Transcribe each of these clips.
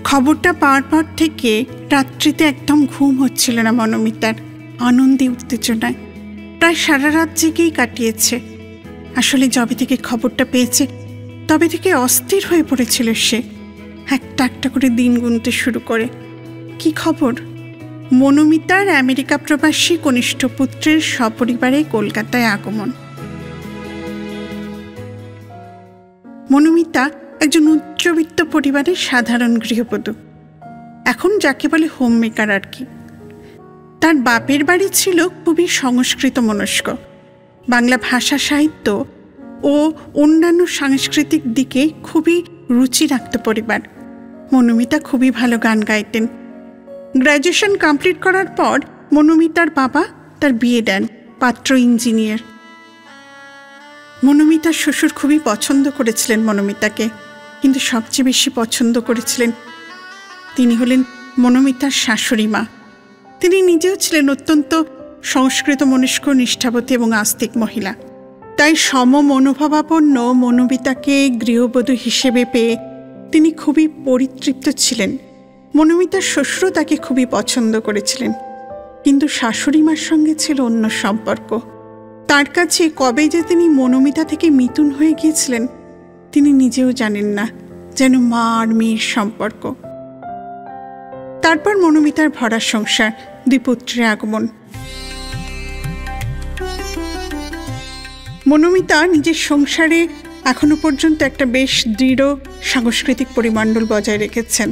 খবরটা পাওয়ার পর থেকে রাত্রিতে একদম ঘুম হচ্ছিল না মনোমিতার, আনন্দে উত্তেজনায় প্রায় সারা রাত জেগেই কাটিয়েছে। আসলে যবে থেকে খবরটা পেয়েছে তবে থেকে অস্থির হয়ে পড়েছিল সে, একটা একটা করে দিন গুনতে শুরু করে। কি খবর? মনোমিতার আমেরিকা প্রবাসী কনিষ্ঠ পুত্রের সপরিবারে কলকাতায় আগমন। মনোমিতা একজন উচ্চবিত্ত পরিবারের সাধারণ গৃহবধূ, এখন যাকে বলে হোম মেকার আর কি। তার বাপের বাড়ি ছিল খুবই সংস্কৃত মনস্ক, বাংলা ভাষা সাহিত্য ও অন্যান্য সাংস্কৃতিক দিকে খুবই রুচি রাখত পরিবার। মনোমিতা খুবই ভালো গান গাইতেন। গ্র্যাজুয়েশন কমপ্লিট করার পর মনোমিতার বাবা তার বিয়ে দেন, পাত্র ইঞ্জিনিয়ার। মনোমিতার শ্বশুর খুবই পছন্দ করেছিলেন মনোমিতাকে, কিন্তু সবচেয়ে বেশি পছন্দ করেছিলেন তিনি হলেন মনোমিতার শাশুড়ি মা। তিনি নিজেও ছিলেন অত্যন্ত সংস্কৃত মনস্ক, নিষ্ঠাবতী এবং আস্তিক মহিলা। তাই সম মনোভাবাপন্ন মনোমিতাকে গৃহবধূ হিসেবে পেয়ে তিনি খুবই পরিতৃপ্ত ছিলেন। মনোমিতার শ্বশুরও তাকে খুবই পছন্দ করেছিলেন, কিন্তু শাশুড়ি মার সঙ্গে ছিল অন্য সম্পর্ক। তার কাছে কবে যে তিনি মনোমিতা থেকে মিথুন হয়ে গিয়েছিলেন তিনি নিজেও জানেন না, যেন মা আর মেয়ের সম্পর্ক। তারপর মনোমিতার ভরা সংসার, 2 পুত্রের আগমন। মনোমিতা নিজের সংসারে এখনো পর্যন্ত একটা বেশ দৃঢ় সাংস্কৃতিক পরিমণ্ডল বজায় রেখেছেন।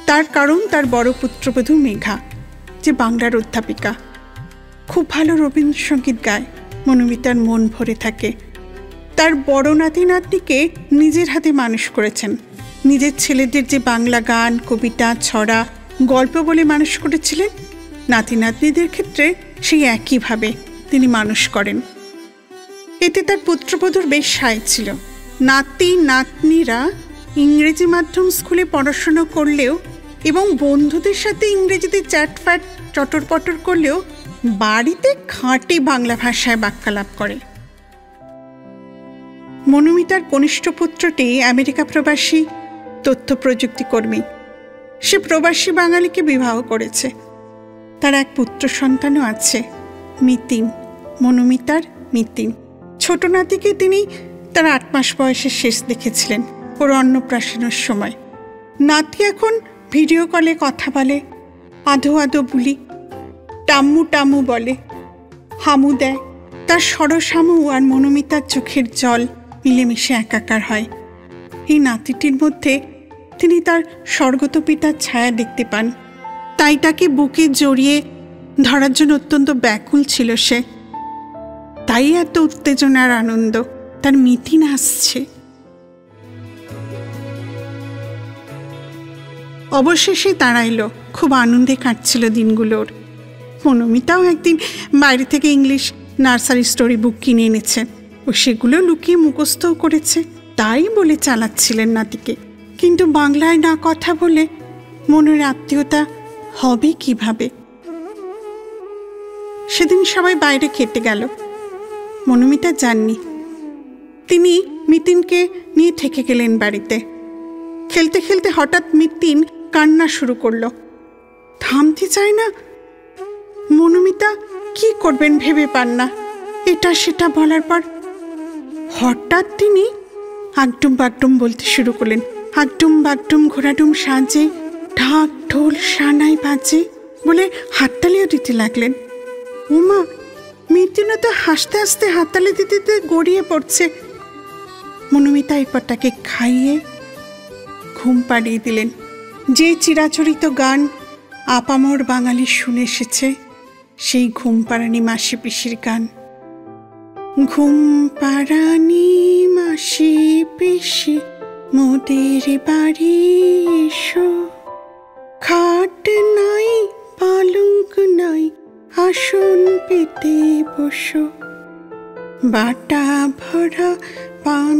তার কারণ তার বড় পুত্রবধূ মেঘা, যে বাংলার অধ্যাপিকা, খুব ভালো রবীন্দ্রসঙ্গীত গায়। মনোমিতার মন ভরে থাকে। তার বড় নাতি নাতনিকে নিজের হাতে মানুষ করেছেন। নিজের ছেলেদের যে বাংলা গান, কবিতা, ছড়া, গল্প বলে মানুষ করেছিলেন, নাতি নাতনিদের ক্ষেত্রে সেই একইভাবে তিনি মানুষ করেন। এতে তার পুত্রবধূর বেশ সায় ছিল। নাতি নাতনিরা ইংরেজি মাধ্যম স্কুলে পড়াশোনা করলেও এবং বন্ধুদের সাথে ইংরেজিতে চ্যাটফ্যাট চটরপটর করলেও বাড়িতে খাঁটি বাংলা ভাষায় বাক্যালাপ করে। মনোমিতার কনিষ্ঠ পুত্রটি আমেরিকা প্রবাসী তথ্য প্রযুক্তি কর্মী। সে প্রবাসী বাঙালিকে বিবাহ করেছে। তার এক পুত্র সন্তানও আছে, মিতিন, মনোমিতার মিতিন। ছোট নাতিকে তিনি তার 8 মাস বয়সে শেষ দেখেছিলেন, ওর অন্নপ্রাশনের সময়। নাতি এখন ভিডিও কলে কথা বলে, আধো আধো বুলি, টাম্মু টাম্মু বলে, হামু দেয়। তার সরস হামু আর মনোমিতার চোখের জল মিলেমিশে একাকার হয়। এই নাতিটির মধ্যে তিনি তার স্বর্গত পিতার ছায়া দেখতে পান। তাই তাকে বুকে জড়িয়ে ধরার জন্য অত্যন্ত ব্যাকুল ছিল সে। তাই এত উত্তেজনার আনন্দ, তার মিতিন আসছে। অবশেষে তারা এলো। খুব আনন্দে কাটছিল দিনগুলোর। মনোমিতাও একদিন বাইরে থেকে ইংলিশ নার্সারি স্টোরি বুক কিনে এনেছে ও সেগুলো লুকিয়ে মুখস্থও করেছে। তাই বলে চালাচ্ছিলেন নাতিকে। কিন্তু বাংলায় না কথা বলে মনের আত্মীয়তা হবে কিভাবে? সেদিন সবাই বাইরে খেতে গেল, মনোমিতা যাননি। তিনি মিতিনকে নিয়ে থেকে গেলেন বাড়িতে। খেলতে খেলতে হঠাৎ মিতিন কান্না শুরু করলো, থামতে চায় না। মনোমিতা কি করবেন ভেবে পান না। এটা সেটা বলার পর হঠাৎ তিনি আগডুম বাগডুম বলতে শুরু করলেন। আগডুম বাগডুম ঘোড়াডুম সাজে, ঢাক ঢোল সানাই বাজে বলে হাততালিও দিতে লাগলেন। উমা, মিতিনও তো হাসতে হাসতে হাততালি দিতে দিতে গড়িয়ে পড়ছে। মনোমিতা এরপর তাকে খাইয়ে ঘুম পাড়িয়ে দিলেন। যে চিরাচরিত গান আপামর বাঙালি শুনে এসেছে, সেই ঘুম পাড়ানি মাসি পিসির গান। ঘুম পাড়ানি মাসি পিসি মোদের বাড়ি এসো, খাট নাই পালঙ্ক নাই আসন পেতে বসো, বাটা ভরা পান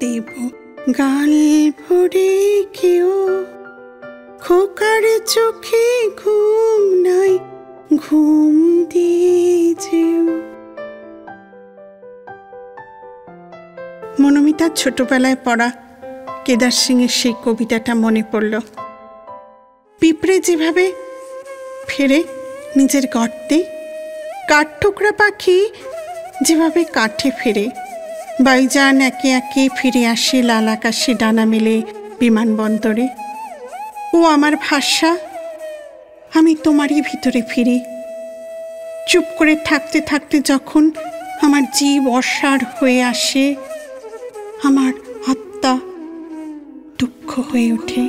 দেব গাল ভরে কেউ, খোকার চোখে ঘুম নাই ঘুম দিয়ে যেও। মনোমিতার ছোটবেলায় পড়া কেদার সিংয়ের সেই কবিতাটা মনে পড়ল। পিঁপড়ে যেভাবে ফেরে নিজের গর্তে, কাঠঠোকরা পাখি যেভাবে কাঠে ফেরে, বাইজান একে একে ফিরে আসে লাল আকাশে ডানা মেলে বিমানবন্দরে। ও আমার ভাষা, আমি তোমারই ভিতরে ফিরি। চুপ করে থাকতে থাকতে যখন আমার জীব অসাড় হয়ে আসে, আমার আত্মা দুঃখ হয়ে ওঠে।